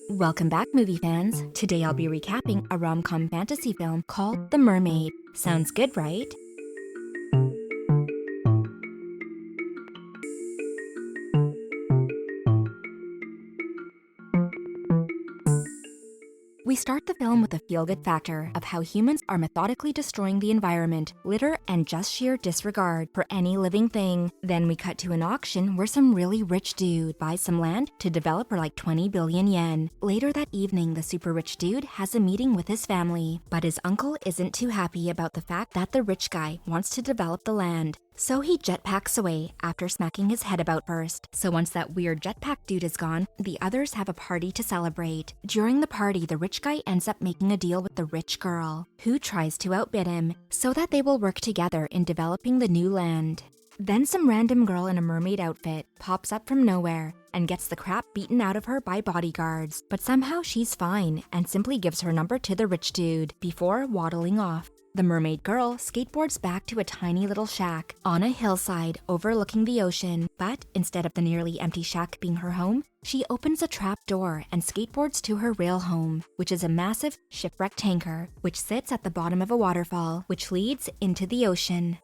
Welcome back, movie fans. Today I'll be recapping a rom-com fantasy film called The Mermaid. Sounds good, right? We start the film with a feel-good factor of how humans are methodically destroying the environment, litter, and just sheer disregard for any living thing. Then we cut to an auction where some really rich dude buys some land to develop for like 20 billion yen. Later that evening, the super rich dude has a meeting with his family, but his uncle isn't too happy about the fact that the rich guy wants to develop the land. So he jetpacks away after smacking his head about first. So once that weird jetpack dude is gone, the others have a party to celebrate. During the party, the rich guy ends up making a deal with the rich girl, who tries to outbid him, so that they will work together in developing the new land. Then some random girl in a mermaid outfit pops up from nowhere and gets the crap beaten out of her by bodyguards, but somehow she's fine and simply gives her number to the rich dude before waddling off. The mermaid girl skateboards back to a tiny little shack on a hillside overlooking the ocean, but instead of the nearly empty shack being her home, she opens a trap door and skateboards to her real home, which is a massive shipwrecked tanker, which sits at the bottom of a waterfall, which leads into the ocean.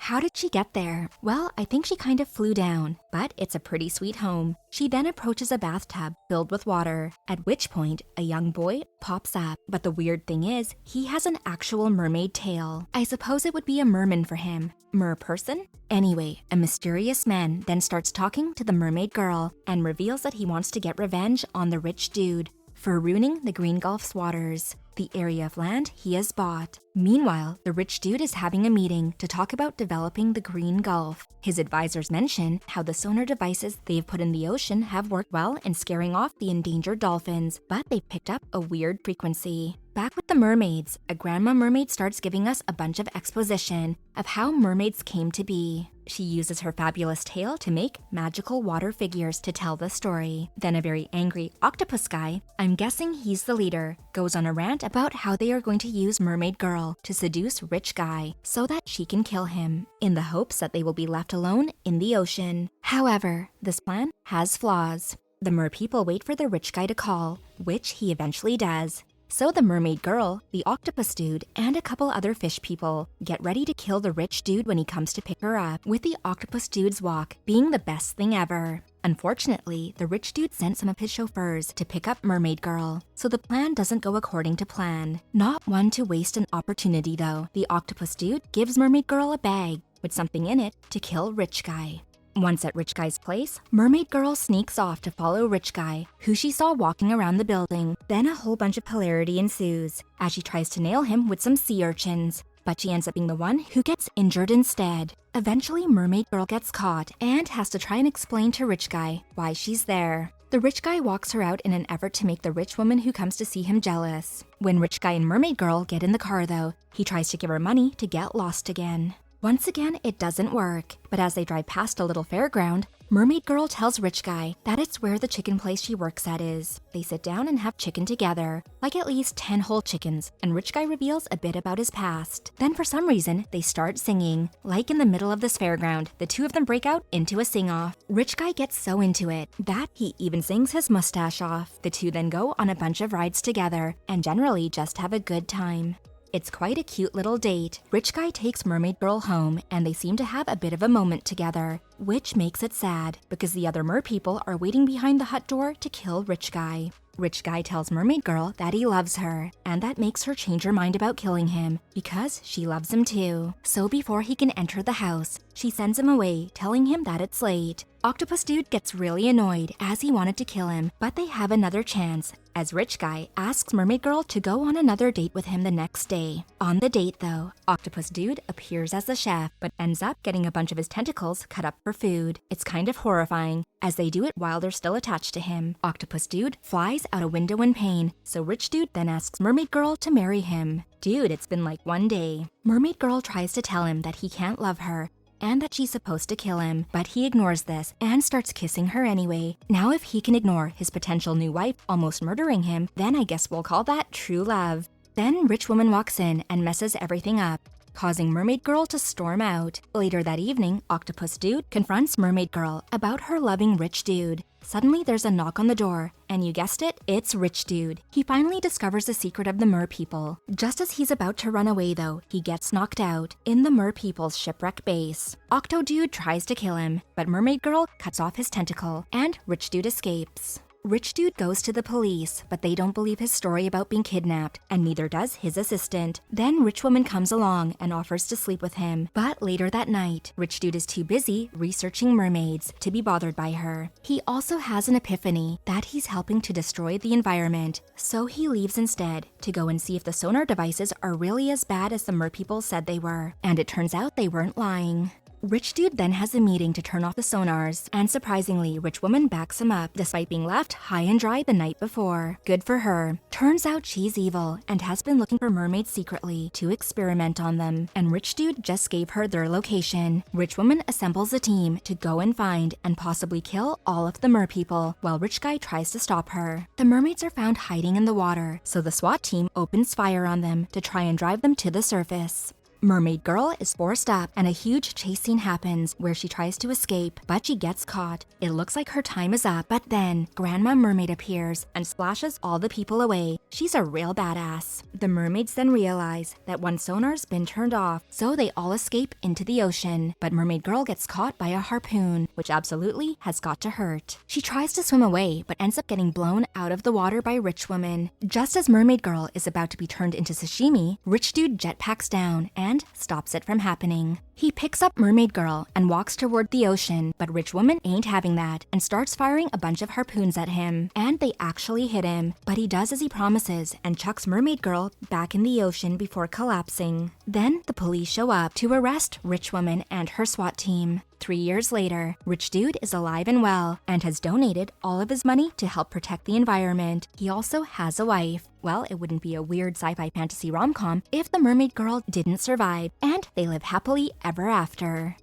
How did she get there? Well, I think she kind of flew down, but it's a pretty sweet home. She then approaches a bathtub filled with water, at which point a young boy pops up. But the weird thing is, he has an actual mermaid tail. I suppose it would be a merman for him. Merperson? Anyway, a mysterious man then starts talking to the mermaid girl and reveals that he wants to get revenge on the rich dude for ruining the Green Gulf's waters, the area of land he has bought. Meanwhile, the rich dude is having a meeting to talk about developing the Green Gulf. His advisors mention how the sonar devices they've put in the ocean have worked well in scaring off the endangered dolphins, but they picked up a weird frequency. Back with the mermaids, a grandma mermaid starts giving us a bunch of exposition of how mermaids came to be. She uses her fabulous tail to make magical water figures to tell the story. Then a very angry octopus guy, I'm guessing he's the leader, goes on a rant about how they are going to use mermaid girl to seduce rich guy so that she can kill him, in the hopes that they will be left alone in the ocean. However, this plan has flaws. The mer people wait for the rich guy to call, which he eventually does. So the mermaid girl, the octopus dude, and a couple other fish people get ready to kill the rich dude when he comes to pick her up, with the octopus dude's walk being the best thing ever. Unfortunately, the rich dude sent some of his chauffeurs to pick up mermaid girl, so the plan doesn't go according to plan. Not one to waste an opportunity though. The octopus dude gives mermaid girl a bag with something in it to kill rich guy. Once at Rich Guy's place, mermaid girl sneaks off to follow Rich Guy, who she saw walking around the building. Then a whole bunch of hilarity ensues as she tries to nail him with some sea urchins, but she ends up being the one who gets injured instead. Eventually, mermaid girl gets caught and has to try and explain to Rich Guy why she's there. The rich guy walks her out in an effort to make the rich woman who comes to see him jealous. When Rich Guy and mermaid girl get in the car though, he tries to give her money to get lost again. Once again, it doesn't work, but as they drive past a little fairground, mermaid girl tells Rich Guy that it's where the chicken place she works at is. They sit down and have chicken together, like at least 10 whole chickens, and Rich Guy reveals a bit about his past. Then for some reason, they start singing. Like in the middle of this fairground, the two of them break out into a sing-off. Rich Guy gets so into it that he even sings his mustache off. The two then go on a bunch of rides together, and generally just have a good time. It's quite a cute little date. Rich Guy takes mermaid girl home and they seem to have a bit of a moment together, which makes it sad because the other mer people are waiting behind the hut door to kill Rich Guy. Rich Guy tells mermaid girl that he loves her, and that makes her change her mind about killing him because she loves him too. So before he can enter the house, she sends him away, telling him that it's late. Octopus dude gets really annoyed as he wanted to kill him, but they have another chance as Rich Guy asks mermaid girl to go on another date with him the next day. On the date though, octopus dude appears as the chef, but ends up getting a bunch of his tentacles cut up for food. It's kind of horrifying as they do it while they're still attached to him. Octopus dude flies out a window in pain, so rich dude then asks mermaid girl to marry him. Dude, it's been like one day. Mermaid girl tries to tell him that he can't love her and that she's supposed to kill him, but he ignores this and starts kissing her anyway. Now if he can ignore his potential new wife almost murdering him, then I guess we'll call that true love. Then rich woman walks in and messes everything up, causing mermaid girl to storm out. Later that evening, octopus dude confronts mermaid girl about her loving rich dude. Suddenly there's a knock on the door, and you guessed it, it's Rich Dude. He finally discovers the secret of the Mer people. Just as he's about to run away though, he gets knocked out in the Mer people's shipwreck base. Octo Dude tries to kill him, but Mermaid Girl cuts off his tentacle, and Rich Dude escapes. Rich Dude goes to the police, but they don't believe his story about being kidnapped, and neither does his assistant. Then Rich Woman comes along and offers to sleep with him, but later that night, Rich Dude is too busy researching mermaids to be bothered by her. He also has an epiphany that he's helping to destroy the environment, so he leaves instead to go and see if the sonar devices are really as bad as the mer people said they were, and it turns out they weren't lying. Rich Dude then has a meeting to turn off the sonars, and surprisingly, Rich Woman backs him up despite being left high and dry the night before. Good for her. Turns out she's evil and has been looking for mermaids secretly to experiment on them, and Rich Dude just gave her their location. Rich Woman assembles a team to go and find and possibly kill all of the mer people, while Rich Guy tries to stop her. The mermaids are found hiding in the water, so the SWAT team opens fire on them to try and drive them to the surface. Mermaid Girl is forced up, and a huge chase scene happens where she tries to escape, but she gets caught. It looks like her time is up, but then Grandma Mermaid appears and splashes all the people away. She's a real badass. The mermaids then realize that one sonar's been turned off, so they all escape into the ocean. But Mermaid Girl gets caught by a harpoon, which absolutely has got to hurt. She tries to swim away, but ends up getting blown out of the water by Rich Woman. Just as Mermaid Girl is about to be turned into sashimi, Rich Dude jetpacks down and stops it from happening. He picks up Mermaid Girl and walks toward the ocean, but Rich Woman ain't having that and starts firing a bunch of harpoons at him. And they actually hit him, but he does as he promises and chucks Mermaid Girl back in the ocean before collapsing. Then the police show up to arrest Rich Woman and her SWAT team. 3 years later, Rich Dude is alive and well and has donated all of his money to help protect the environment. He also has a wife. Well, it wouldn't be a weird sci-fi fantasy rom-com if the Mermaid Girl didn't survive, and they live happily ever after.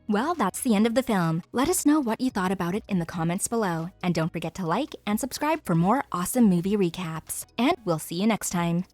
Well, that's the end of the film. Let us know what you thought about it in the comments below, and don't forget to like and subscribe for more awesome movie recaps. And we'll see you next time.